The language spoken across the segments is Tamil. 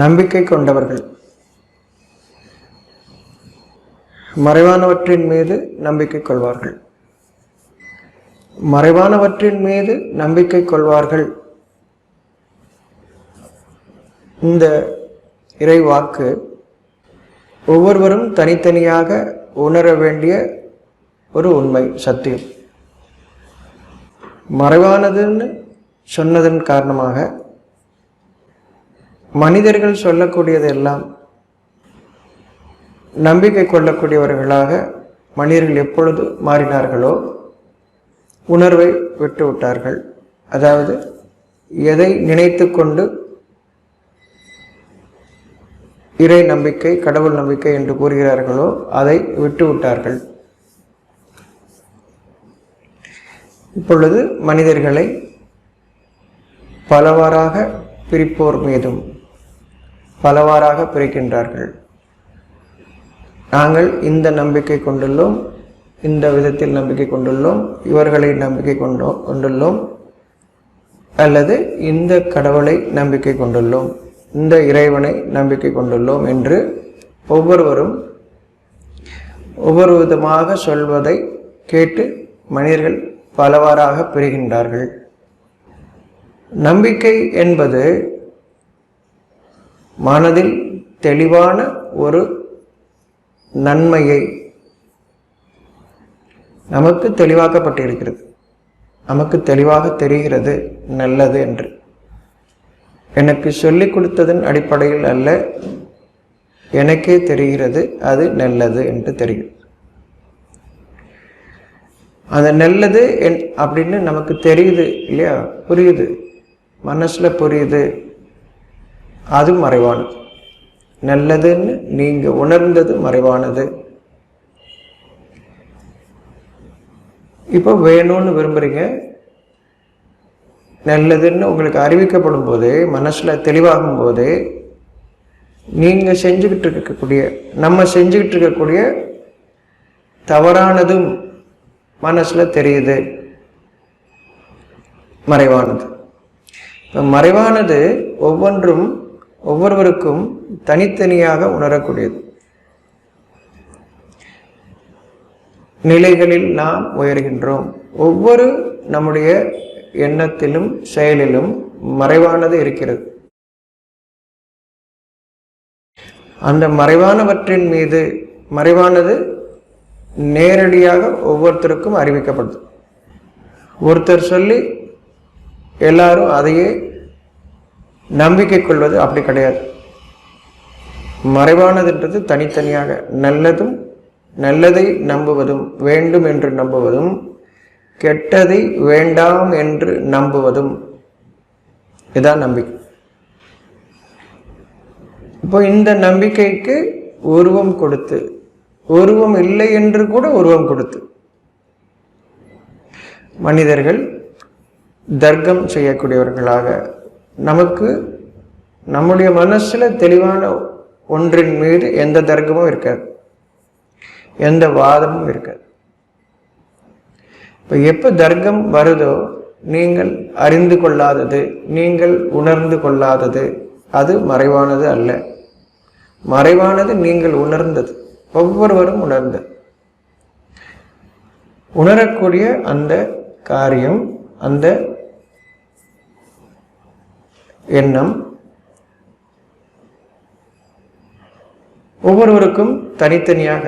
நம்பிக்கை கொண்டவர்கள் மறைவானவற்றின் மீது நம்பிக்கை கொள்வார்கள். மறைவானவற்றின் மீது நம்பிக்கை கொள்வார்கள். இந்த இறைவாக்கு ஒவ்வொருவரும் தனித்தனியாக உணர வேண்டிய ஒரு உண்மை, சத்தியம். மறைவானதுன்னு சொன்னதன் காரணமாக மனிதர்கள் சொல்லக்கூடியதெல்லாம் நம்பிக்கை கொள்ளக்கூடியவர்களாக மனிதர்கள் எப்பொழுது மாறினார்களோ உணர்வை விட்டுவிட்டார்கள். அதாவது எதை நினைத்து கொண்டு இறை நம்பிக்கை, கடவுள் நம்பிக்கை என்று கூறுகிறார்களோ அதை விட்டுவிட்டார்கள். இப்பொழுது மனிதர்களை பலவாறாக பிரிப்போர் மீதும் பலவாறாக பிரிக்கின்றார்கள். நாங்கள் இந்த நம்பிக்கை கொண்டுள்ளோம், இந்த விதத்தில் நம்பிக்கை கொண்டுள்ளோம், இவர்களை நம்பிக்கை கொண்டுள்ளோம், அல்லது இந்த கடவுளை நம்பிக்கை கொண்டுள்ளோம், இந்த இறைவனை நம்பிக்கை கொண்டுள்ளோம் என்று ஒவ்வொருவரும் ஒவ்வொரு விதமாக சொல்வதை கேட்டு மனிதர்கள் பலவாறாக பிரிகின்றார்கள். நம்பிக்கை என்பது மனதில் தெளிவான ஒரு நன்மையை நமக்கு தெளிவாக்கப்பட்டிருக்கிறது. நமக்கு தெளிவாக தெரிகிறது நல்லது என்று. எனக்கு சொல்லிக் கொடுத்ததன் அடிப்படையில் அல்ல, எனக்கே தெரிகிறது அது நல்லது என்று தெரிகிறது. அது நல்லது அப்படின்னு நமக்கு தெரியுது இல்லையா, புரியுது, மனசுல புரியுது, அது மறைவானது. நல்லதுன்னு நீங்க உணர்ந்தது மறைவானது. இப்போ வேணும்னு விரும்புறீங்க, நல்லதுன்னு உங்களுக்கு அறிவிக்கப்படும் போதே, மனசுல தெளிவாகும் போதே, நீங்க செஞ்சுக்கிட்டு இருக்கக்கூடிய, நம்ம செஞ்சுக்கிட்டு இருக்கக்கூடிய தவறானதும் மனசுல தெரியுது, மறைவானது. மறைவானது ஒவ்வொன்றும் ஒவ்வொருவருக்கும் தனித்தனியாக உணரக்கூடியது. நிலைகளில் நாம் உயர்கின்றோம். ஒவ்வொரு நம்முடைய எண்ணத்திலும் செயலிலும் மறைவானது இருக்கிறது. அந்த மறைவானவற்றின் மீது மறைவானது நேரடியாக ஒவ்வொருத்தருக்கும் அறிவிக்கப்படுது. ஒருத்தர் சொல்லி எல்லாரும் அதையே நம்பிக்கை கொள்வது அப்படி கிடையாது. மறைவானதுன்றது தனித்தனியாக நல்லதும், நல்லதை நம்புவதும், வேண்டும் என்று நம்புவதும், கெட்டதை வேண்டாம் என்று நம்புவதும், இதான் நம்பிக்கை. இப்போ இந்த நம்பிக்கைக்கு உருவம் கொடுத்து, உருவம் இல்லை என்று கூட உருவம் கொடுத்து மனிதர்கள் தர்க்கம் செய்யக்கூடியவர்களாக, நமக்கு நம்முடைய மனசுல தெளிவான ஒன்றின் மீது எந்த தர்க்கமும் இருக்காது, எந்த வாதமும் இருக்காது. இப்போ எப்போ தர்க்கம் வருதோ, நீங்கள் அறிந்து கொள்ளாதது, நீங்கள் உணர்ந்து கொள்ளாதது, அது மறைவானது அல்ல. மறைவானது நீங்கள் உணர்ந்தது, ஒவ்வொருவரும் உணர்ந்தது. உணரக்கூடிய அந்த காரியம், அந்த எண்ணம் ஒவ்வொருவருக்கும் தனித்தனியாக.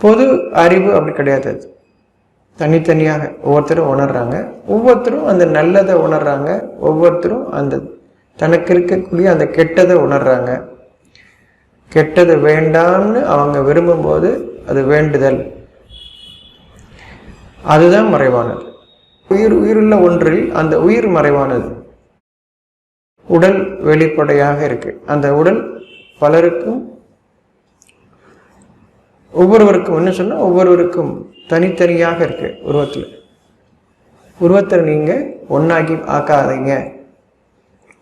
பொது அறிவு அப்படி கிடையாது, தனித்தனியாக ஒவ்வொருத்தரும் உணர்றாங்க. ஒவ்வொருத்தரும் அந்த நல்லதை உணர்றாங்க, ஒவ்வொருத்தரும் அந்த தனக்கு இருக்கக்கூடிய அந்த கெட்டதை உணர்றாங்க. கெட்டது வேண்டாம்னு அவங்க விரும்பும்போது அது வேண்டுதல், அதுதான் மறைவானது. உயிருள்ள ஒன்றில் அந்த உயிர் மறைவானது. உடல் வெளிப்படையாக இருக்கு. அந்த உடல் பலருக்கும், ஒவ்வொருவருக்கும் என்ன சொன்னா, ஒவ்வொருவருக்கும் தனித்தனியாக இருக்கு. உருவத்தை நீங்க ஒன்னாகி ஆக்காதீங்க.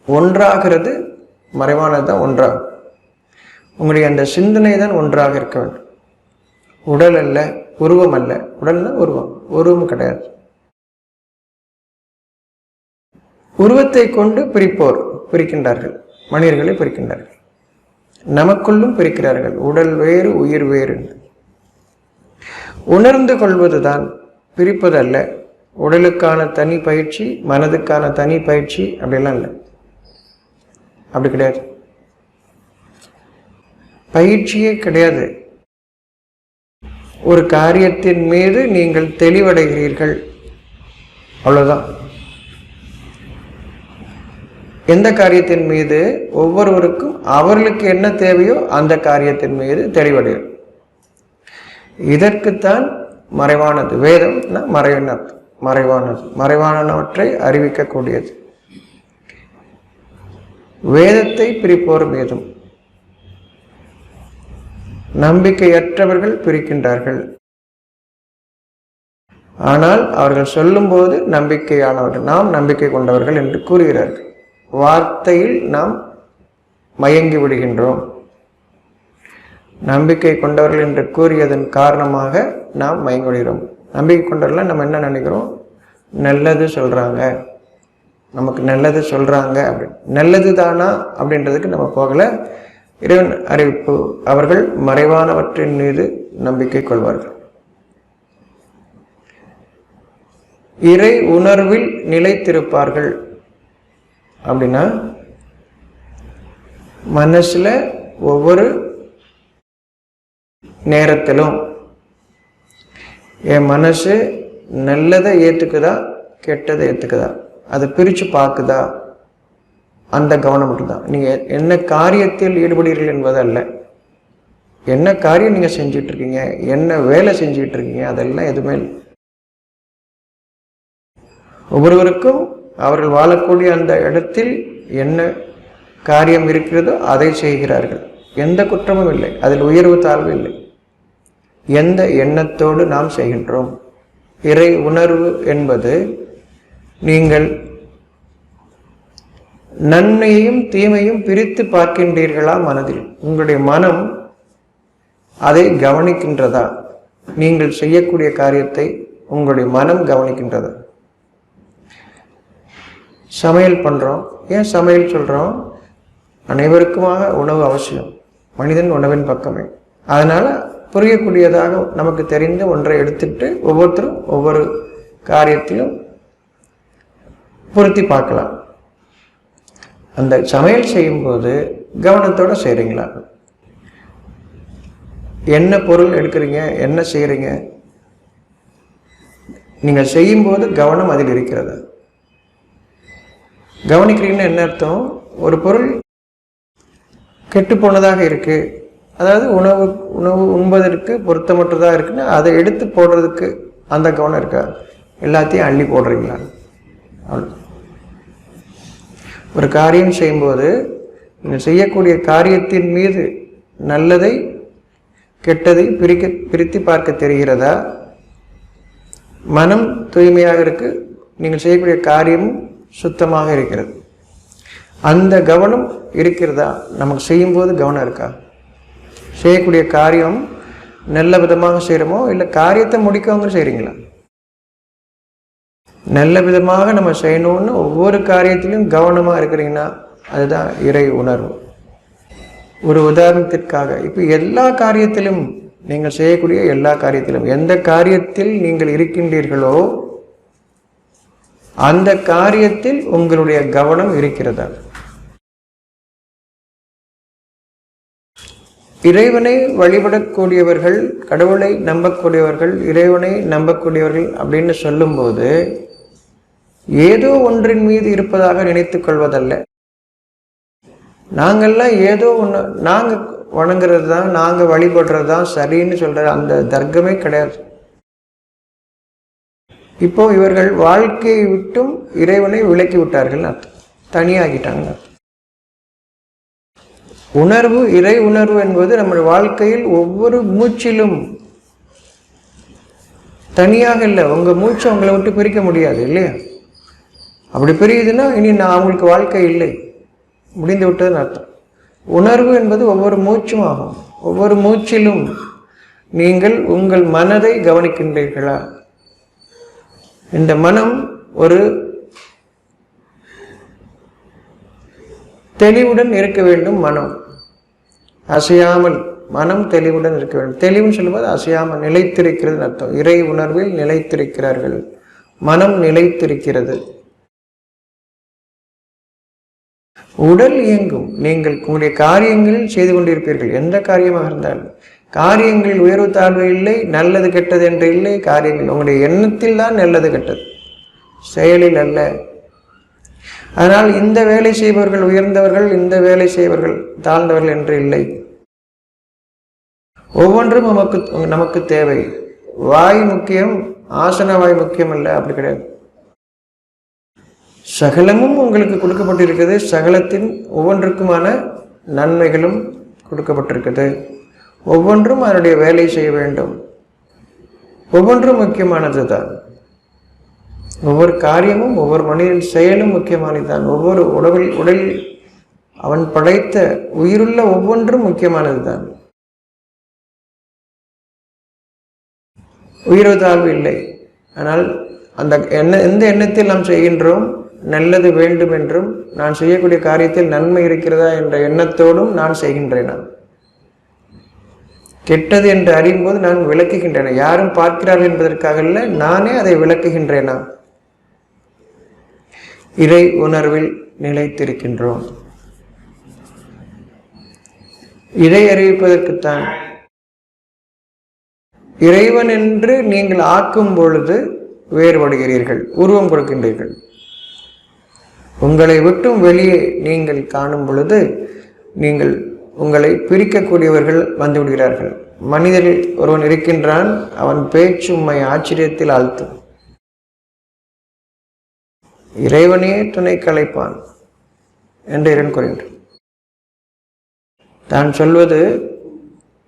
ஒன்றாகிறது மறைவானது தான் ஒன்றாகும். உங்களுடைய அந்த சிந்தனை தான் ஒன்றாக இருக்க வேண்டும். உடல் அல்ல, உருவம் அல்ல. உடல்னா உருவம், உருவம் கிடையாது. உருவத்தை கொண்டு பிரிக்கின்றார்கள், மனிதர்களை பிரிக்கின்றார்கள். நமக்குள்ளும் பிரிக்கிறார்கள், உடல் வேறு உயிர் வேறு. உணர்ந்து கொள்வதுதான், பிரிப்பதல்ல. உடலுக்கான தனி பயிற்சி, மனதுக்கான தனி பயிற்சி அப்படிலாம் இல்லை, அப்படி கிடையாது. பயிற்சியே கிடையாது. ஒரு காரியத்தின் மீது நீங்கள் தெளிவடைகிறீர்கள், அவ்வளவுதான். எந்த காரியத்தின் மீது? ஒவ்வொருவருக்கும் அவர்களுக்கு என்ன தேவையோ அந்த காரியத்தின் மீது தெளிவடையும். இதற்குத்தான் மறைவானது. வேதம் மறைவானது, மறைவானவற்றை அறிவிக்கக்கூடியது. வேதத்தை பிரிப்போர் வேதம். நம்பிக்கையற்றவர்கள் பிரிக்கின்றார்கள். ஆனால் அவர்கள் சொல்லும் போது நம்பிக்கையானவர்கள், நாம் நம்பிக்கை கொண்டவர்கள் என்று கூறுகிறார்கள். வார்த்தையில் நாம் மயங்கி விடுகின்றோம். நம்பிக்கை கொண்டவர்கள் என்று கூறியதன் காரணமாக நாம் மயங்கி விடுகிறோம். நம்பிக்கை கொண்டவர்கள் நம்ம என்ன நினைக்கிறோம்? நல்லது சொல்றாங்க, நமக்கு நல்லது சொல்றாங்க அப்படின்னு. நல்லது தானா அப்படின்றதுக்கு நம்ம போகல. இறைவன் அறிவிப்பு, அவர்கள் மறைவானவற்றின் மீது நம்பிக்கை கொள்வார்கள். இறை உணர்வில் நிலைத்திருப்பார்கள். அப்படின்னா மனசுல ஒவ்வொரு நேரத்திலும் என் மனசு நல்லதை ஏத்துக்குதா கெட்டதை ஏத்துக்குதா, அதை பிரிச்சு பார்க்குதா, அந்த கவனம் மட்டும்தான். நீங்க என்ன காரியத்தில் ஈடுபடுகிறீர்கள் என்பது அல்ல. என்ன காரியம் நீங்க செஞ்சுட்டு இருக்கீங்க, என்ன வேலை செஞ்சுட்டு இருக்கீங்க, அதெல்லாம் எதுவுமே இல்லை. ஒவ்வொருவருக்கும் அவர்கள் வாழக்கூடிய அந்த இடத்தில் என்ன காரியம் இருக்கிறதோ அதை செய்கிறார்கள். எந்த குற்றமும் இல்லை, அதில் உயர்வு தாழ்வு இல்லை. எந்த எண்ணத்தோடு நாம் செய்கின்றோம்? இறை உணர்வு என்பது நீங்கள் நன்மையையும் தீமையும் பிரித்து பார்க்கின்றீர்களா மனதில்? உங்களுடைய மனம் அதை கவனிக்கின்றதா? நீங்கள் செய்யக்கூடிய காரியத்தை உங்களுடைய மனம் கவனிக்கின்றதா? சமையல் பண்றோம். ஏன் சமையல் சொல்றோம்? அனைவருக்குமாக உணவு அவசியம். மனிதன் உணவின் பக்கமே. அதனால புரியக்கூடியதாக நமக்கு தெரிந்த ஒன்றை எடுத்துட்டு ஒவ்வொருத்தரும் ஒவ்வொரு காரியத்திலும் பொருத்தி பார்க்கலாம். அந்த சமையல் செய்யும்போது கவனத்தோட செய்றீங்களா? என்ன பொருள் எடுக்கிறீங்க, என்ன செய்யறீங்க, நீங்க செய்யும்போது கவனம் அதில் இருக்கிறது. கவனிக்கிறீங்கன்னு என்ன அர்த்தம்? ஒரு பொருள் கெட்டு போனதாக இருக்கு, அதாவது உணவு உண்பதற்கு பொருத்தமற்றதாக இருக்குன்னா அதை எடுத்து போடுறதுக்கு அந்த கவனம் இருக்கா? எல்லாத்தையும் அள்ளி போடுறீங்களா? அவ்வளோ. ஒரு காரியம் செய்யும்போது நீங்கள் செய்யக்கூடிய காரியத்தின் மீது நல்லதை கெட்டதை பிரித்து பார்க்க தெரிகிறதா? மனம் தூய்மையாக இருக்கு, நீங்கள் செய்யக்கூடிய காரியம் சுத்தமாக இருக்கிறது, அந்த கவனம் இருக்கிறதா? நமக்கு செய்யும்போது கவனம் இருக்கா? செய்யக்கூடிய காரியம் நல்ல விதமாக செய்கிறோமோ இல்லை காரியத்தை முடிக்கவங்க செய்கிறீங்களா? நல்ல விதமாக நம்ம செய்யணும்னு ஒவ்வொரு காரியத்திலும் கவனமாக இருக்கிறீங்கன்னா அதுதான் இறை உணர்வு. ஒரு உதாரணத்திற்காக, இப்போ எல்லா காரியத்திலும் நீங்கள் செய்யக்கூடிய எல்லா காரியத்திலும் எந்த காரியத்தில் நீங்கள் இருக்கின்றீர்களோ அந்த காரியத்தில் உங்களுடைய கவனம் இருக்கிறதா? இறைவனை வழிபடக்கூடியவர்கள், கடவுளை நம்பக்கூடியவர்கள், இறைவனை நம்பக்கூடியவர்கள் அப்படின்னு சொல்லும்போது ஏதோ ஒன்றின் மீது இருப்பதாக நினைத்துக் கொள்வதல்ல. நாங்கள்லாம் ஏதோ ஒன்று, நாங்கள் வணங்குறது தான், நாங்கள் வழிபடுறது தான் சரின்னு சொல்ற அந்த தர்க்கமே கிடையாது. இப்போ இவர்கள் வாழ்க்கையை விட்டும் இறைவனை விலக்கி விட்டார்கள், தனியாகிட்டாங்க. உணர்வு, இறை உணர்வு என்பது நம்ம வாழ்க்கையில் ஒவ்வொரு மூச்சிலும் தனியாக இல்லை. உங்க மூச்சு உங்களை விட்டு பிரிக்க முடியாது இல்லையா? அப்படி பிரியுதுன்னா இனி நான் அவங்களுக்கு வாழ்க்கை இல்லை, முடிந்து விட்டதுன்னு அர்த்தம். உணர்வு என்பது ஒவ்வொரு மூச்சும் ஆகும். ஒவ்வொரு மூச்சிலும் நீங்கள் உங்கள் மனதை கவனிக்கின்றீர்களா? இந்த மனம் ஒரு தெளிவுடன் இருக்க வேண்டும். மனம் அசையாமல், மனம் தெளிவுடன் இருக்க வேண்டும். தெளிவுன்னு சொல்லும்போது அசையாமல் நிலைத்திருக்கிறது அர்த்தம். இறை உணர்வில் நிலைத்திருக்கிறார்கள், மனம் நிலைத்திருக்கிறது. உடல் இயங்கும். நீங்கள் உங்களுடைய காரியங்களில் செய்து கொண்டிருப்பீர்கள். எந்த காரியமாக இருந்தாலும் காரியங்களில் உயர்வு தாழ்வு இல்லை, நல்லது கெட்டது என்று இல்லை. காரியங்கள் உங்களுடைய எண்ணத்தில் தான் நல்லது கெட்டது, செயலில் அல்ல. அதனால் இந்த வேலை செய்பவர்கள் உயர்ந்தவர்கள், இந்த வேலை செய்பவர்கள் தாழ்ந்தவர்கள் என்று இல்லை. ஒவ்வொன்றும் நமக்கு தேவை. வாய் முக்கியம், ஆசன வாய் முக்கியம் அல்ல, அப்படி கிடையாது. சகலமும் உங்களுக்கு கொடுக்கப்பட்டிருக்கிறது. சகலத்தின் ஒவ்வொன்றுக்குமான நன்மைகளும் கொடுக்கப்பட்டிருக்கிறது. ஒவ்வொன்றும் அதனுடைய வேலை செய்ய வேண்டும். ஒவ்வொன்றும் முக்கியமானது தான். ஒவ்வொரு காரியமும் ஒவ்வொரு மனிதன் செயலும் முக்கியமானது தான். ஒவ்வொரு உடலில் அவன் படைத்த உயிருள்ள ஒவ்வொன்றும் முக்கியமானது தான். உயர்வு தாழ்வு இல்லை. ஆனால் அந்த எந்த எண்ணத்தில் நாம் செய்கின்றோம், நல்லது வேண்டும் என்றும் நான் செய்யக்கூடிய காரியத்தில் நன்மை இருக்கிறதா என்ற எண்ணத்தோடும் நான் செய்கின்றேனா, கெட்டது என்று அறியும் போது நான் விளக்குகின்றேனா, யாரும் பார்க்கிறார்கள் என்பதற்காக இல்லை, நானே அதை விளக்குகின்றேனா, இறை உணர்வில் நிலைத்திருக்கின்றோம். இறை அறிவிப்பதற்குத்தான். இறைவன் என்று நீங்கள் ஆக்கும் பொழுது வேறுபடுகிறீர்கள், உருவம் கொடுக்கின்றீர்கள். உங்களை விட்டும் வெளியே நீங்கள் காணும் பொழுது நீங்கள் உங்களை பிரிக்கக்கூடியவர்கள் வந்து விடுகிறார்கள். மனிதரில் ஒருவன் இருக்கின்றான், அவன் பேச்சு உம்மை ஆச்சரியத்தில் ஆழ்த்தும். இறைவனே துணை கலைப்பான் என்று இறைவன் கூறுகின்றான். தான் சொல்வது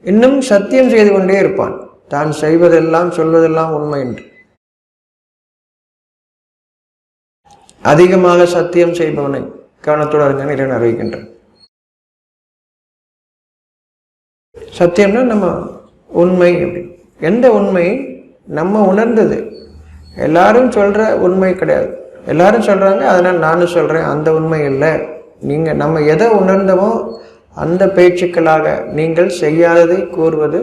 இன்னும் சத்தியம் செய்து கொண்டே இருப்பான். தான் செய்வதெல்லாம் சொல்வதெல்லாம் உண்மை என்று அதிகமாக சத்தியம் செய்பவனை கவனத்தோடு அறிஞன் இறைவன் அறிவிக்கின்றான். சத்தியம்னா நம்ம உண்மை. அப்படி எந்த உண்மை? நம்ம உணர்ந்தது. எல்லாரும் சொல்ற உண்மை கிடையாது. எல்லாரும் சொல்றாங்க, அதனால் நானும் சொல்றேன், அந்த உண்மை இல்லை. நீங்க நம்ம எதை உணர்ந்தமோ அந்த பேச்சுக்களாக நீங்கள் செய்யாததை கூறுவது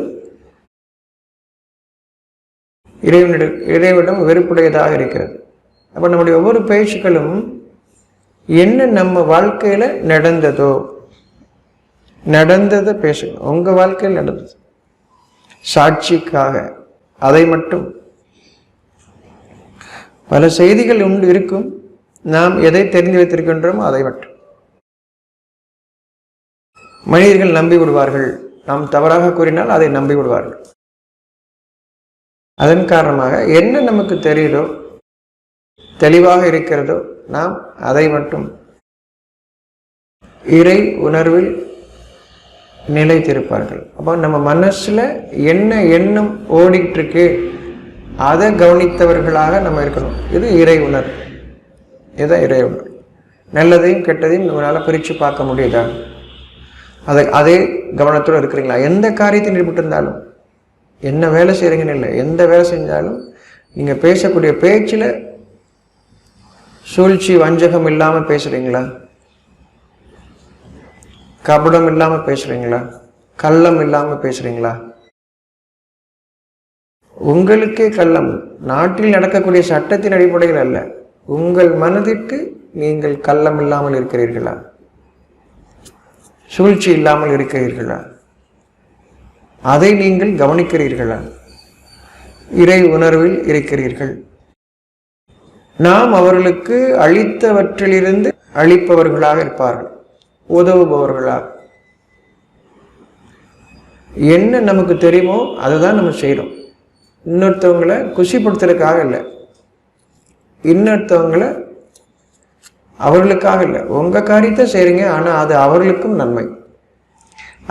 இறைவனிடம் வெறுப்புடையதாக இருக்கிறது. அப்ப நம்முடைய ஒவ்வொரு பேச்சுக்களும் என்ன நம்ம வாழ்க்கையில நடந்ததை பேசணும். உங்க வாழ்க்கையில் நடந்தது சாட்சிக்காக, அதை மட்டும். பல செய்திகள் இருக்கும், நாம் எதை தெரிந்து வைத்திருக்கின்றோமோ அதை மட்டும். மனிதர்கள் நம்பி விடுவார்கள். நாம் தவறாக கூறினால் அதை நம்பி விடுவார்கள். அதன் காரணமாக என்ன நமக்கு தெரியுதோ, தெளிவாக இருக்கிறதோ, நாம் அதை மட்டும் இறை உணர்வில் நிலைத்திருப்பார்கள். அப்போ நம்ம மனசுல என்ன எண்ணம் ஓடிட்டு இருக்கு, அதை கவனித்தவர்களாக நம்ம இருக்கணும். இது இறை உணர்வு. இதுதான் இறை உணர்வு. நல்லதையும் கெட்டதையும் நம்மளால பிரித்து பார்க்க முடியுதா? அதே கவனத்தோடு இருக்கிறீங்களா? எந்த காரியத்தில் ஈடுபட்டிருந்தாலும், என்ன வேலை செய்கிறீங்கன்னு இல்லை, எந்த வேலை செஞ்சாலும் நீங்கள் பேசக்கூடிய பேச்சில் சூழ்ச்சி வஞ்சகம் இல்லாமல் பேசுகிறீங்களா? கபடம் இல்லாமல் பேசுகிறீங்களா? கள்ளம் இல்லாமல் பேசுகிறீங்களா? உங்களுக்கே கள்ளம், நாட்டில் நடக்கக்கூடிய சட்டத்தின் அடிப்படையில் அல்ல, உங்கள் மனதிற்கு நீங்கள் கள்ளம் இல்லாமல் இருக்கிறீர்களா? சூழ்ச்சி இல்லாமல் இருக்கிறீர்களா? அதை நீங்கள் கவனிக்கிறீர்களா? இறை உணர்வில் இருக்கிறீர்கள். நாம் அவர்களுக்கு அளித்தவற்றிலிருந்து அளிப்பவர்களாக இருப்பார்கள், உதவுபவர்களாக. என்ன நமக்கு தெரியுமோ அதுதான் நம்ம செய்யறோம். இன்னொருத்தவங்களை குஷிப்படுத்துறதுக்காக இல்லை, இன்னொருத்தவங்களை அவர்களுக்காக இல்லை. உங்க காரியத்தை செய்றீங்க, ஆனா அது அவர்களுக்கும் நன்மை.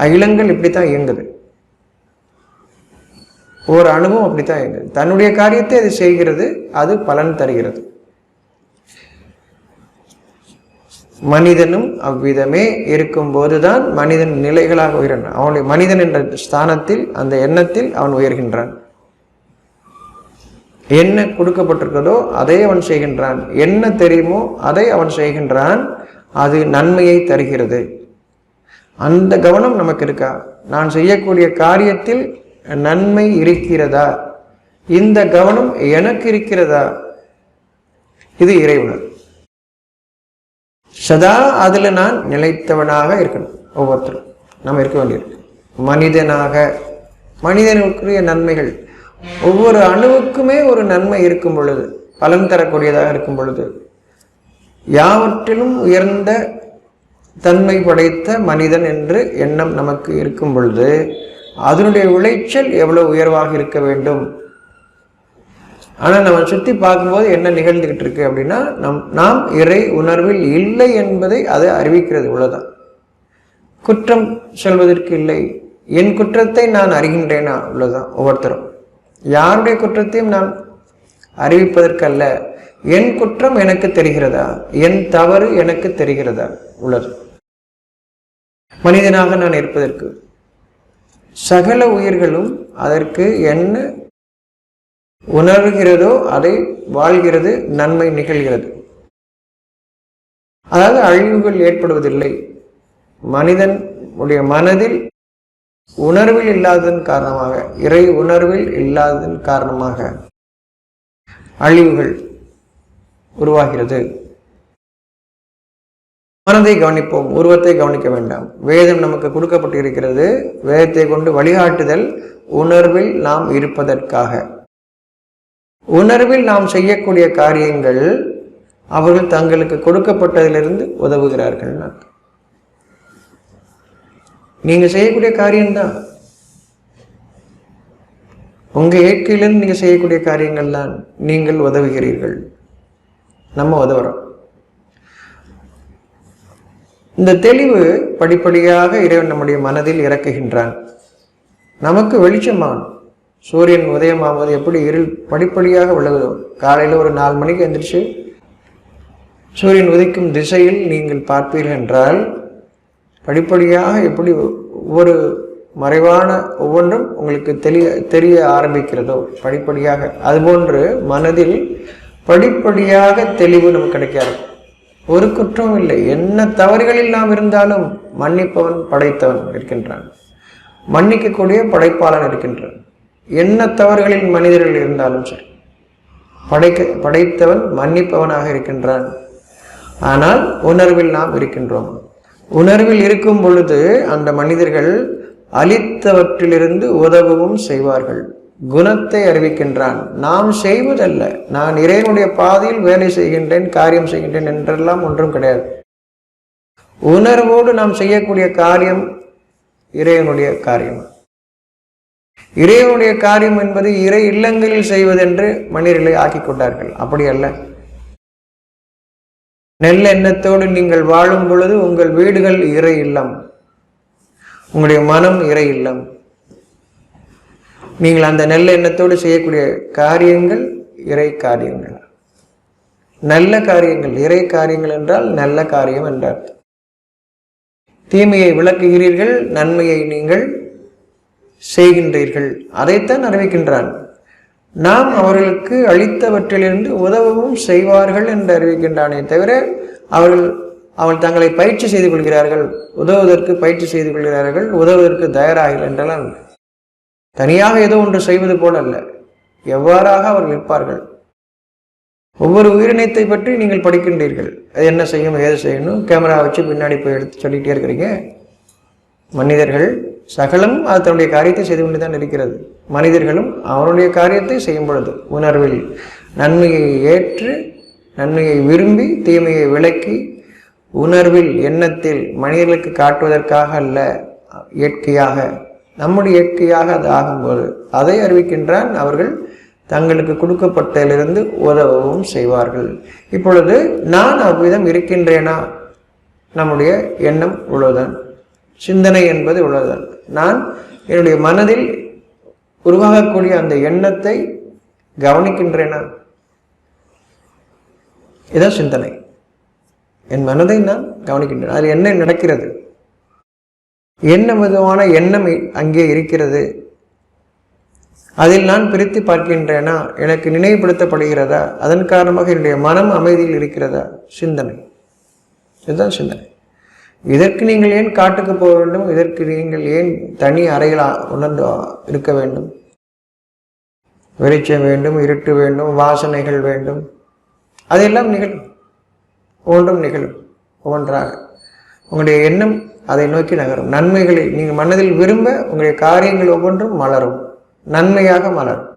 அகிலங்கள் இப்படித்தான் இயங்குது. ஒரு அணுவும் அப்படித்தான் இயங்குது. தன்னுடைய காரியத்தை அது செய்கிறது, அது பலன் தருகிறது. மனிதனும் அவ்விதமே இருக்கும் போதுதான் மனிதன் நிலைகளாக உயர்கிறான். அவனுடைய மனிதன் என்ற ஸ்தானத்தில், அந்த எண்ணத்தில் அவன் உயர்கின்றான். என்ன கொடுக்கப்பட்டிருக்கிறதோ அதை அவன் செய்கின்றான். என்ன தெரியுமோ அதை அவன் செய்கின்றான். அது நன்மையை தருகிறது. அந்த கவனம் நமக்கு இருக்கா? நான் செய்யக்கூடிய காரியத்தில் நன்மை இருக்கிறதா? இந்த கவனம் எனக்கு இருக்கிறதா? இது இறையுணர்வு. சதா அதுல நான் நிலைத்தவனாக இருக்கணும். ஒவ்வொருத்தரும் நம்ம இருக்க வேண்டியிருக்கு. மனிதனாக, மனிதனுக்குரிய நன்மைகள் ஒவ்வொரு அணுவுக்குமே ஒரு நன்மை இருக்கும் பொழுது, பலன் தரக்கூடியதாக இருக்கும் பொழுது, யாவற்றிலும் உயர்ந்த தன்மை படைத்த மனிதன் என்று எண்ணம் நமக்கு இருக்கும் பொழுது அதனுடைய விளைச்சல் எவ்வளவு உயர்வாக இருக்க வேண்டும். ஆனால் நம்ம சுற்றி பார்க்கும்போது என்ன நிகழ்ந்துகிட்டு இருக்கு அப்படின்னா, நாம் இறை உணர்வில் இல்லை என்பதை அது அறிவிக்கிறது. இவ்வளவுதான். குற்றம் சொல்வதற்கு இல்லை. என் குற்றத்தை நான் அறிகின்றேனா? உள்ளதான். ஒவ்வொருத்தரும் யாருடைய குற்றத்தையும் நான் அறிவிப்பதற்கல்ல, என் குற்றம் எனக்கு தெரிகிறதா, என் தவறு எனக்கு தெரிகிறதா உள்ளது. மனிதனாக நான் இருப்பதற்கு சகல உயிர்களும் அதற்கு என்ன உணர்கிறதோ அதை வாழ்கிறது, நன்மை நிகழ்கிறது. அதாவது அழிவுகள் ஏற்படுவதில்லை. மனிதன் உடைய மனதில் உணர்வில் இல்லாததன் காரணமாக, இறை உணர்வில் இல்லாததன் காரணமாக அழிவுகள் உருவாகிறது. மனதை கவனிப்போம், உருவத்தை கவனிக்க வேண்டாம். வேதம் நமக்கு கொடுக்கப்பட்டு இருக்கிறது. வேதத்தை கொண்டு வழிகாட்டுதல் உணர்வில் நாம் இருப்பதற்காக. உணர்வில் நாம் செய்யக்கூடிய காரியங்கள் அவர்கள் தங்களுக்கு கொடுக்கப்பட்டதிலிருந்து உதவுகிறார்கள். நீங்க செய்யக்கூடிய காரியம்தான், உங்க இயற்கையிலிருந்து நீங்க செய்யக்கூடிய காரியங்கள் தான் நீங்கள் உதவுகிறீர்கள். நம்ம உதவுறோம். இந்த தெளிவு படிப்படியாக இறைவன் நம்முடைய மனதில் இறக்குகின்றான். நமக்கு வெளிச்சமாகும். சூரியன் உதயமாவது எப்படி இருள் படிப்படியாக விலகுதோ, காலையில் ஒரு 4 மணிக்கு எந்திரிச்சு சூரியன் உதிக்கும் திசையில் நீங்கள் பார்ப்பீர்கள் என்றால் படிப்படியாக எப்படி ஒவ்வொரு மறைவான ஒவ்வொன்றும் உங்களுக்கு தெரிய ஆரம்பிக்கிறதோ படிப்படியாக, அதுபோன்று மனதில் படிப்படியாக தெளிவு நமக்கு கிடைக்காது. ஒரு குற்றம் இல்லை. என்ன தவறுகளில் நாம் இருந்தாலும் மன்னிப்பவன் படைத்தவன் இருக்கின்றான், மன்னிக்கக்கூடிய படைப்பாளன் இருக்கின்றான். என்ன தவறுகளில் மனிதர்கள் இருந்தாலும் சரி, படைத்தவன் மன்னிப்பவனாக இருக்கின்றான். ஆனால் உணர்வில் நாம் இருக்கின்றோம். உணர்வில் இருக்கும் பொழுது அந்த மனிதர்கள் அளித்தவற்றிலிருந்து உதவவும் செய்வார்கள். குணத்தை அறிவிக்கின்றான். நாம் செய்வதல்ல, நான் இறைவனுடைய பாதையில் வேலை செய்கின்றேன், காரியம் செய்கின்றேன் என்றெல்லாம் ஒன்றும் கிடையாது. உணர்வோடு நாம் செய்யக்கூடிய காரியம் இறைவனுடைய காரியம். இறைவனுடைய காரியம் என்பது இறை இல்லங்களில் செய்வதென்று மனிதர்களை ஆக்கிக் கொண்டார்கள். அப்படி அல்ல. நெல் எண்ணத்தோடு நீங்கள் வாழும் பொழுது உங்கள் வீடுகள் இறை இல்லம், உங்களுடைய மனம் இறை இல்லம். நீங்கள் அந்த நல்ல எண்ணத்தோடு செய்யக்கூடிய காரியங்கள் இறை காரியங்கள், நல்ல காரியங்கள். இறை காரியங்கள் என்றால் நல்ல காரியம் என்றார். தீமையை விளக்குகிறீர்கள், நன்மையை நீங்கள் செய்கின்றீர்கள். அதைத்தான் அறிவிக்கின்றான். நாம் அவர்களுக்கு அளித்தவற்றிலிருந்து உதவவும் செய்வார்கள் என்று அறிவிக்கின்றானே தவிர அவர்கள் தங்களை பயிற்சி செய்து கொள்கிறார்கள், உதவுவதற்கு பயிற்சி செய்து கொள்கிறார்கள், உதவுவதற்கு தயாராக என்றெல்லாம் தனியாக ஏதோ ஒன்று செய்வது போல அல்ல. எவ்வாறாக அவர்கள் இருப்பார்கள். ஒவ்வொரு உயிரினத்தை பற்றி நீங்கள் படிக்கின்றீர்கள். அது என்ன செய்யும், ஏது செய்யணும், கேமரா வச்சு பின்னாடி போய் எடுத்து சொல்லிகிட்டே இருக்கிறீங்க. மனிதர்கள் சகலம் அது தன்னுடைய காரியத்தை செய்து கொண்டு தான் இருக்கிறது. மனிதர்களும் அவருடைய காரியத்தை செய்யும் பொழுது உணர்வில் நன்மையை ஏற்று, நன்மையை விரும்பி, தீமையை விலக்கி, உணர்வில் எண்ணத்தில் மனிதர்களுக்கு காட்டுவதற்காக அல்ல, இயற்கையாக நம்முடைய இயற்கையாக அது ஆகும்போது அதை அறிவிக்கின்றான். அவர்கள் தங்களுக்கு கொடுக்கப்பட்டதிலிருந்து உதவவும் செய்வார்கள். இப்பொழுது நான் அவ்விதம் இருக்கின்றேனா? நம்முடைய எண்ணம் உள்ளதுதான், சிந்தனை என்பது உள்ளதுதான். நான் என்னுடைய மனதில் உருவாகக்கூடிய அந்த எண்ணத்தை கவனிக்கின்றேனா? இதான் சிந்தனை. என் மனதை நான் கவனிக்கின்றேன். அது என்ன நடக்கிறது, என்ன விதமான எண்ணம் அங்கே இருக்கிறது, அதில் நான் பிரித்து பார்க்கின்றேனா? எனக்கு நினைவுபடுத்தப்படுகிறதா? அதன் காரணமாக என்னுடைய மனம் அமைதியில் இருக்கிறதா? சிந்தனை. இதுதான் சிந்தனை. இதற்கு நீங்கள் ஏன் காட்டுக்கு போக வேண்டும்? இதற்கு நீங்கள் ஏன் தனி அறையில் உணர்ந்து இருக்க வேண்டும்? வெளிச்சம் வேண்டும், இருட்டு வேண்டும், வாசனைகள் வேண்டும், அதெல்லாம் நிகழும். ஒன்றும் நிகழும் ஒவ்வொன்றாக. உங்களுடைய எண்ணம் அதை நோக்கி நகரும். நன்மைகளை நீங்கள் மனதில் விரும்ப உங்களுடைய காரியங்கள் ஒவ்வொன்றும் மலரும், நன்மையாக மலரும்.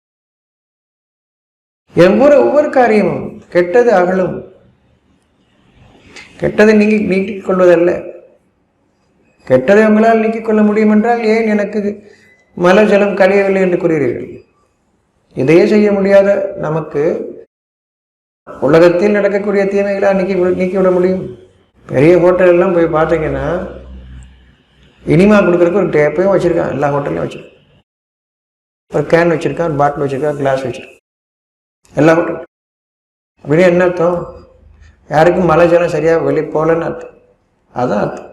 ஒவ்வொரு காரியமும் கெட்டது அகலும். கெட்டதை நீக்கிக் கொள்வதல்ல. கெட்டதை உங்களால் நீக்கிக் கொள்ள முடியும் என்றால் ஏன் எனக்கு மல ஜலம் கழியவில்லை என்று கூறுகிறீர்கள்? இதையே செய்ய முடியாத நமக்கு உலகத்தில் நடக்கக்கூடிய தீமைகளா நீக்கிவிட முடியும்? பெரிய ஹோட்டல் எல்லாம் போய் பார்த்தீங்கன்னா இனிமா கொடுக்கறதுக்கு ஒரு டேப்பையும் வச்சிருக்கான். எல்லா ஹோட்டல்லையும் வச்சிருக்கான். ஒரு கேன் வச்சிருக்கான், ஒரு பாட்டில் வச்சிருக்கான், கிளாஸ் வச்சிருக்கான். எல்லா ஹோட்டலும். அப்படின்னு என்ன அர்த்தம்? யாருக்கும் மலை ஜலம் சரியாக வெளியே போகலன்னு அர்த்தம். அதுதான் அர்த்தம்.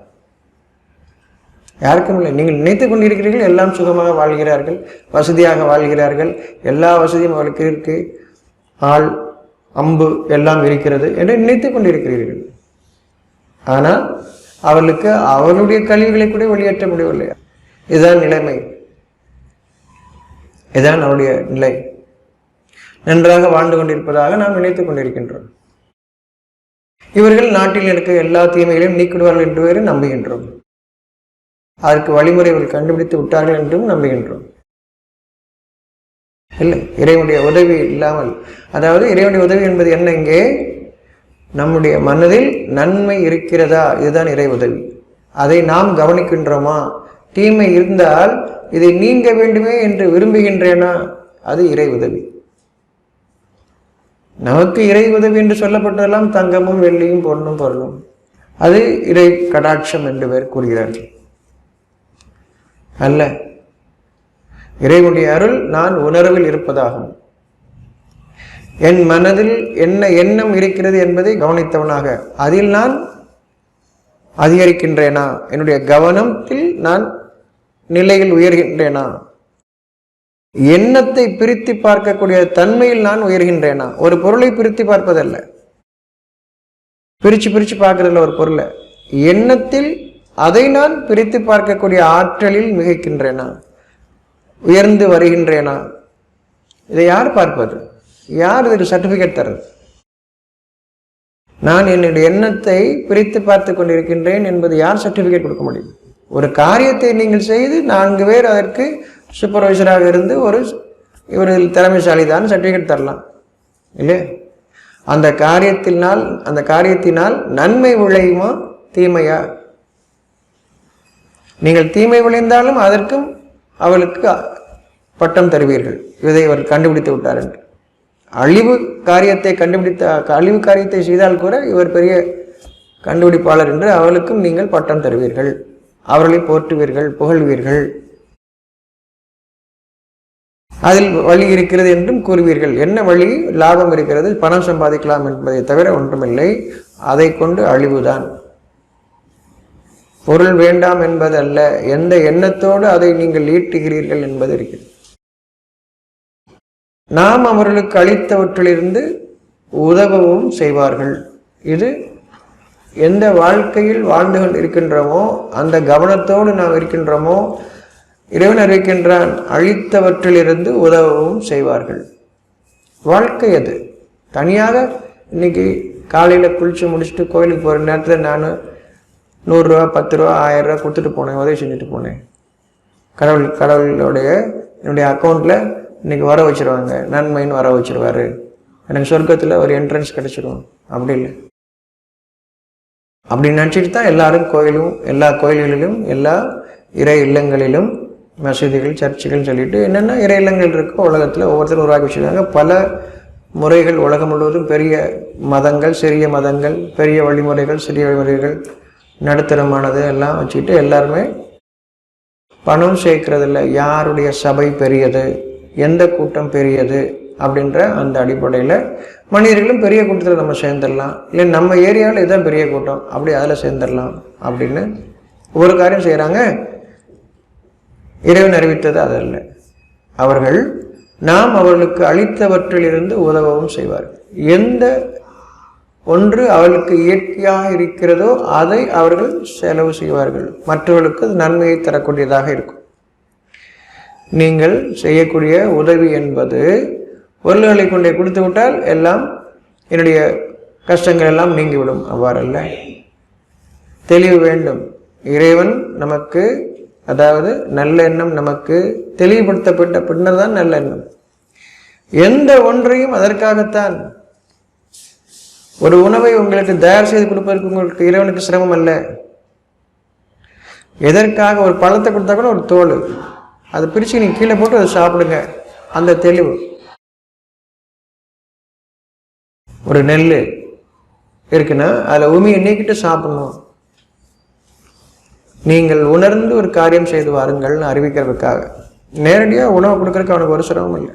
யாருக்கும் இல்லை. நீங்கள் நினைத்து கொண்டிருக்கிறீர்கள் எல்லாம் சுகமாக வாழ்கிறார்கள், வசதியாக வாழ்கிறார்கள், எல்லா வசதியும் அவளுக்கு இருக்கு, ஆள் அம்பு எல்லாம் இருக்கிறது என்று நினைத்து கொண்டிருக்கிறீர்கள். ஆனால் அவர்களுக்கு அவர்களுடைய கழிவுகளை கூட வெளியேற்ற முடியவில்லை. இதுதான் நிலைமை. இதுதான் அவருடைய நிலை. நன்றாக வாழ்ந்து கொண்டிருப்பதாக நாம் நினைத்துக் கொண்டிருக்கின்றோம். இவர்கள் நாட்டில் இருக்க எல்லா தீமைகளையும் நீக்கிடுவார்கள் என்று வேறு நம்புகின்றோம். அதற்கு வழிமுறைகள் கண்டுபிடித்து விட்டார்கள் என்றும் நம்புகின்றோம். இல்லை, இறைவனுடைய உதவி இல்லாமல், அதாவது இறைவனுடைய உதவி என்பது என்ன? இங்கே நம்முடைய மனதில் நன்மை இருக்கிறதா? இதுதான் இறை உதவி. அதை நாம் கவனிக்கின்றோமா? தீமை இருந்தால் இதை நீங்க வேண்டுமே என்று விரும்புகின்றேனா? அது இறை உதவி. நமக்கு இறை உதவி என்று சொல்லப்பட்டதெல்லாம் தங்கமும் வெள்ளியும் பொன்னும் பொருளும். அது இறை கடாட்சம் என்று பேர் கூறுகிறார்கள். அல்ல, இறைவனுடைய அருள் நான் உணர்வில் இருப்பதாகும். என் மனதில் என்ன எண்ணம் இருக்கிறது என்பதை கவனித்தவனாக அதில் நான் அதிகரிக்கின்றேனா? என்னுடைய கவனத்தில் நான் நிலையில் உயர்கின்றேனா? எண்ணத்தை பிரித்து பார்க்கக்கூடிய தன்மையில் நான் உயர்கின்றேனா? ஒரு பொருளை பிரித்து பார்ப்பதல்ல, பிரிச்சு பார்க்கறதில்ல ஒரு பொருளை. எண்ணத்தில் அதை நான் பிரித்து பார்க்கக்கூடிய ஆற்றலில் மிகைக்கின்றேனா? உயர்ந்து வருகின்றேனா? இதை யார் பார்ப்பது? யார் இதற்கு சர்டிபிகேட் தருது? நான் என்னுடைய எண்ணத்தை பிரித்து பார்த்து கொண்டிருக்கின்றேன் என்பது யார் சர்டிபிகேட் கொடுக்க முடியும்? ஒரு காரியத்தை நீங்கள் செய்து 4 பேர் அதற்கு சூப்பர்வைசராக இருந்து இவர் திறமைசாலி தான் சர்டிபிகேட் தரலாம், இல்லையே? அந்த காரியத்தினால் நன்மை விளையுமா தீமையா? நீங்கள் தீமை விளைந்தாலும் அதற்கும் அவளுக்கு பட்டம் தருவீர்கள், இதை அவர் கண்டுபிடித்து விட்டார் என்று. அழிவு காரியத்தை செய்தால் கூட இவர் பெரிய கண்டுபிடிப்பாளர் என்று அவளுக்கும் நீங்கள் பட்டம் தருவீர்கள், அவர்களை போற்றுவீர்கள், புகழ்வீர்கள், அதில் வழி இருக்கிறது என்றும் கூறுவீர்கள். என்ன வழி? லாபம் இருக்கிறது, பணம் சம்பாதிக்கலாம் என்பதை தவிர ஒன்றுமில்லை. அதை கொண்டு அழிவுதான். பொருள் வேண்டாம் என்பதல்ல, எந்த எண்ணத்தோடு அதை நீங்கள் ஈட்டுகிறீர்கள் என்பது இருக்கிறது. நாம் அவர்களுக்கு அளித்தவற்றிலிருந்து உதவவும் செய்வார்கள். இது எந்த வாழ்க்கையில் வாழ்ந்து கொண்டிருக்கின்றோமோ, அந்த கவனத்தோடு நாம் இருக்கின்றோமோ, இறைவன் அறிவிக்கின்றான், அழித்தவற்றிலிருந்து உதவவும் செய்வார்கள். வாழ்க்கை அது. தனியாக இன்னைக்கு காலையில் குளிச்சு முடிச்சுட்டு கோயிலுக்கு போகிற நேரத்தில் நான் 100 ரூபா 10 ரூபா 1000 ரூபா கொடுத்துட்டு போனேன், உதவி செஞ்சுட்டு போனேன். என்னுடைய அக்கௌண்ட்டில் இன்னைக்கு வர வச்சிருவாங்க, நன்மைன்னு வர வச்சிருவாரு, எனக்கு சொர்க்கத்தில் ஒரு என்ட்ரன்ஸ் கிடைச்சிடும். அப்படி இல்லை. அப்படி நினச்சிட்டு தான் எல்லாரும் எல்லா கோயில்களிலும் எல்லா இறை இல்லங்களிலும் மசூதிகள் சர்ச்சுகள் சொல்லிட்டு என்னென்ன இறை இல்லங்கள் இருக்கோ உலகத்தில் ஒவ்வொருத்தரும் உருவாக்கி வச்சுருக்காங்க. பல முறைகள் உலகம் முழுவதும், பெரிய மதங்கள், சிறிய மதங்கள், பெரிய வழிமுறைகள், சிறிய வழிமுறைகள், நடுத்தரமானது எல்லாம் வச்சுக்கிட்டு எல்லாருமே பணம் சேர்க்கறதில்ல. யாருடைய சபை பெரியது, எந்த கூட்டம் பெரியது அப்படின்ற அந்த அடிப்படையில் மனிதர்களும் பெரிய கூட்டத்தில் நம்ம சேர்ந்துடலாம், இல்லை நம்ம ஏரியாவில் இதுதான் பெரிய கூட்டம், அப்படி அதில் சேர்ந்துடலாம் அப்படின்னு ஒரு காரியம் செய்கிறாங்க. இறைவன் அறிவித்தது அதல்ல. நாம் அவர்களுக்கு அளித்தவற்றிலிருந்து உதவவும் செய்வார்கள். எந்த ஒன்று அவர்களுக்கு இயற்கையாக இருக்கிறதோ அதை அவர்கள் செலவு செய்வார்கள். மற்றவர்களுக்கு அது நன்மையை தரக்கூடியதாக இருக்கும். நீங்கள் செய்யக்கூடிய உதவி என்பது பொருள்களை கொண்டே கொடுத்து விட்டால் எல்லாம் என்னுடைய கஷ்டங்கள் எல்லாம் நீங்கிவிடும். அவ்வாறல்ல, தெளிவு வேண்டும். இறைவன் நமக்கு, அதாவது நல்ல எண்ணம் நமக்கு தெளிவுபடுத்தப்பட்ட பின்னர் தான் நல்ல எண்ணம். எந்த ஒன்றையும் அதற்காகத்தான். ஒரு உணவை உங்களுக்கு தயார் செய்து கொடுப்பதற்கு உங்களுக்கு இறைவனுக்கு சிரமம் அல்ல. எதற்காக? ஒரு பழத்தை கொடுத்தா கூட ஒரு தோல், அதை பிரித்து நீங்கள் கீழே போட்டு அதை சாப்பிடுங்க. அந்த தெளிவு. ஒரு நெல் இருக்குன்னா அதில் உமியை நீக்கிட்டு சாப்பிடணும். நீங்கள் உணர்ந்து ஒரு காரியம் செய்து வாருங்கள்னு அறிவிக்கிறதுக்காக. நேரடியாக உணவு கொடுக்கறதுக்கு அவனுக்கு ஒரு சிரமம் இல்லை.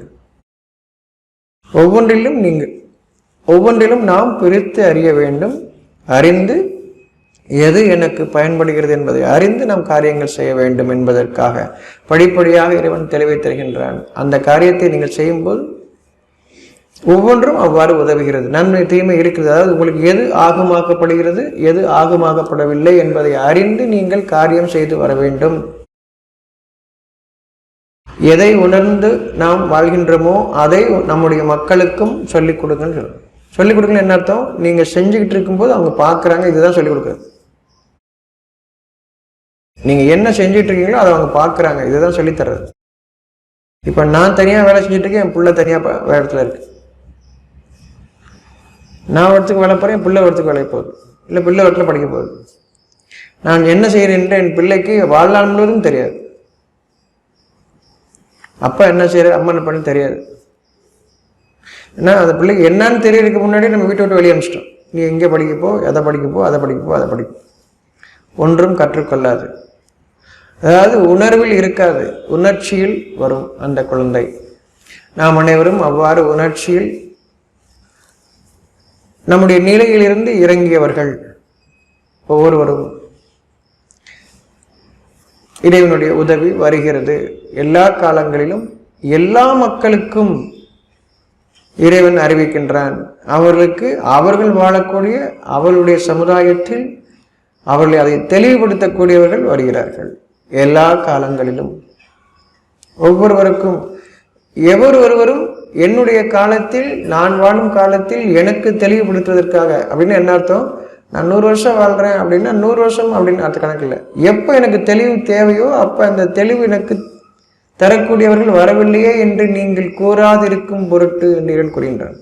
ஒவ்வொன்றிலும் நாம் பிரித்து அறிய வேண்டும். அறிந்து எது எனக்கு பயன்படுகிறது என்பதை அறிந்து நாம் காரியங்கள் செய்ய வேண்டும் என்பதற்காக படிப்படியாக இறைவன் தெளிவை தருகின்றான். அந்த காரியத்தை நீங்கள் செய்யும்போது ஒவ்வொன்றும் அவ்வாறு உதவுகிறது. நன்மை தீமை இருக்கிறது. அதாவது உங்களுக்கு எது ஆகமாக்கப்படுகிறது, எது ஆகமாக்கப்படவில்லை என்பதை அறிந்து நீங்கள் காரியம் செய்து வர வேண்டும். எதை உணர்ந்து நாம் வாழ்கின்றோமோ அதை நம்முடைய மக்களுக்கும் சொல்லிக் கொடுங்கன்னு சொல்லுவோம். சொல்லிக் கொடுக்கணும் என்ன அர்த்தம்? நீங்க செஞ்சுக்கிட்டு இருக்கும்போது அவங்க பார்க்குறாங்க, இதுதான் சொல்லிக் கொடுக்குறது. நீங்க என்ன செஞ்சுட்டு இருக்கீங்களோ அதை அவங்க பார்க்குறாங்க, இதுதான் சொல்லித்தர்றது. இப்போ நான் தனியாக வேலை செஞ்சுட்டு இருக்கேன், என் பிள்ளை தனியாக வேலை இடத்துல இருக்கு. நான் இடத்துக்கு வேலை போகிறேன், என் பிள்ளை இடத்துக்கு வேலை போகுது, இல்லை பிள்ளை இடத்துல படிக்க போகுது. நான் என்ன செய்கிறேன் என் பிள்ளைக்கு வாழ்நாள் முழுவதும் தெரியாது. அப்பா என்ன செய்யற, அம்மா என்ன பண்ணு தெரியாது. ஏன்னா அந்த பிள்ளைக்கு என்னன்னு தெரியறதுக்கு முன்னாடி நம்ம வீட்டை விட்டு வெளியே அனுப்பிச்சிட்டோம். நீ எங்கே படிக்கப்போ, எதை படிக்கப்போ, அதை படிக்கப்போ, அதை படிக்கும். ஒன்றும் கற்றுக்கொள்ளாது. அதாவது உணர்வில் இருக்காது, உணர்ச்சியில் வரும் அந்த குழந்தை. நாம் அனைவரும் அவ்வாறு உணர்ச்சியில் நம்முடைய நிலையிலிருந்து இறங்கியவர்கள் ஒவ்வொருவரும். இறைவனுடைய உதவி வருகிறது எல்லா காலங்களிலும். எல்லா மக்களுக்கும் இறைவன் அறிவிக்கின்றான். அவர்களுக்கு அவர்கள் வாழக்கூடிய அவர்களுடைய சமுதாயத்தில் அவர்களை அதை தெளிவுபடுத்தக்கூடியவர்கள் வருகிறார்கள் எல்லா காலங்களிலும். ஒவ்வொருவருக்கும் ஒருவரும் என்னுடைய காலத்தில், நான் வாழும் காலத்தில் எனக்கு தெளிவுபடுத்துவதற்காக அப்படின்னு என்ன அர்த்தம்? நான் 100 வருஷம் வாழ்றேன் அப்படின்னா 100 வருஷம் அப்படின்னு அர்த்த கணக்கு இல்லை. எப்போ எனக்கு தெளிவு தேவையோ அப்போ அந்த தெளிவு எனக்கு தரக்கூடியவர்கள் வரவில்லையே என்று நீங்கள் கூறாதிருக்கும் பொருட்டு என்று கூறுகின்றார்.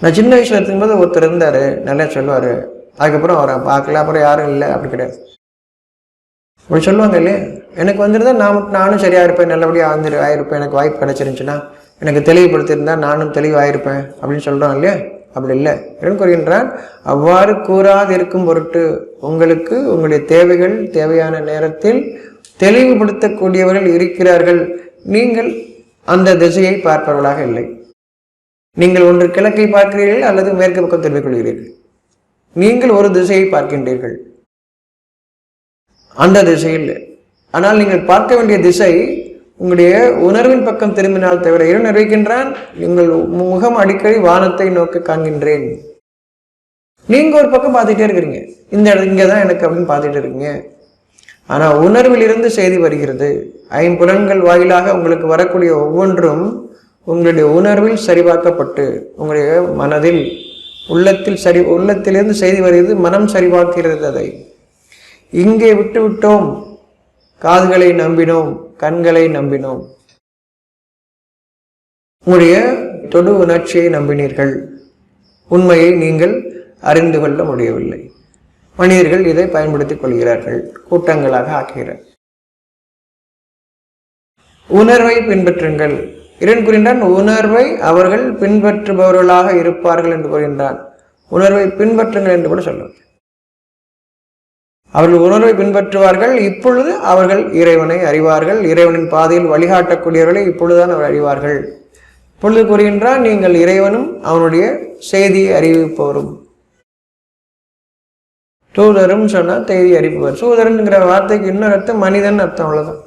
நான் சின்ன வயசுல இருக்கும்போது ஒருத்தர் இருந்தாரு, நல்லா சொல்லுவாரு. அதுக்கப்புறம் அவரை பார்க்கல, அப்புறம் யாரும் இல்லை, அப்படி கிடையாது. அப்படி சொல்லுவாங்க இல்லையா? எனக்கு வந்துருந்தா நானும் சரியா இருப்பேன், நல்லபடியாக ஆயிருப்பேன், எனக்கு வாய்ப்பு கிடைச்சிருந்துச்சுன்னா, எனக்கு தெளிவுபடுத்தியிருந்தா நானும் தெளிவாயிருப்பேன் அப்படின்னு சொல்றோம் இல்லையா? அப்படி இல்லை. என்ன கூறுகின்றான்? அவ்வாறு கூறாது இருக்கும் பொருட்டு உங்களுக்கு உங்களுடைய தேவைகள் தேவையான நேரத்தில் தெளிவுபடுத்தக்கூடியவர்கள் இருக்கிறார்கள். நீங்கள் அந்த திசையை பார்ப்பவர்களாக இல்லை. நீங்கள் ஒன்று கிழக்கை பார்க்கிறீர்கள் அல்லது மேற்கு பக்கம் திரும்பிக் கொள்கிறீர்கள். நீங்கள் ஒரு திசையை பார்க்கின்றீர்கள், அந்த திசையில். ஆனால் நீங்கள் பார்க்க வேண்டிய திசை உங்களுடைய உணர்வின் பக்கம் திரும்பினால் தவிர. இறைவன் அறிவிக்கின்றான், உங்கள் முகம் அடிக்கடி வானத்தை நோக்கி காண்கின்றேன். நீங்க ஒரு பக்கம் பார்த்துட்டே இருக்கிறீங்க, இந்த இடம் இங்கதான் எனக்கு அப்படின்னு பார்த்துட்டு இருக்கீங்க. ஆனா உணர்வில் இருந்து செய்தி வருகிறது. ஐம்புலன்கள் வாயிலாக உங்களுக்கு வரக்கூடிய ஒவ்வொன்றும் உங்களுடைய உணர்வில் சரிபார்க்கப்பட்டு உங்களுடைய மனதில் உள்ளத்திலிருந்து செய்தி வருகிறது. மனம் சரிபார்க்கிறது. அதை இங்கே விட்டு விட்டோம். காதுகளை நம்பினோம், கண்களை நம்பினோம், உங்களுடைய தொடு உணர்ச்சியை நம்பினீர்கள். உண்மையை நீங்கள் அறிந்து கொள்ள முடியவில்லை. மனிதர்கள் இதை பயன்படுத்திக் கொள்கிறார்கள், கூட்டங்களாக ஆக்குகிறார். உணர்வை பின்பற்றுங்கள். இறைவன் கூறுகின்றான், உணர்வை அவர்கள் பின்பற்றுபவர்களாக இருப்பார்கள் என்று கூறுகின்றான். உணர்வை பின்பற்றுங்கள் என்று கூட சொல்லுவார். அவர்கள் உணர்வை பின்பற்றுவார்கள். இப்பொழுது அவர்கள் இறைவனை அறிவார்கள். இறைவனின் பாதையில் வழிகாட்டக்கூடியவர்களை இப்பொழுதுதான் அவர் அறிவார்கள். இப்பொழுது கூறுகின்றான், நீங்கள் இறைவனும் அவனுடைய செய்தியை அறிவிப்பவரும். தூதரும் சொன்னா செய்தி அறிவிப்பவர். தூதருங்கிற வார்த்தைக்கு இன்னொரு அர்த்தம் மனிதன் அர்த்தம், அவ்வளவுதான்.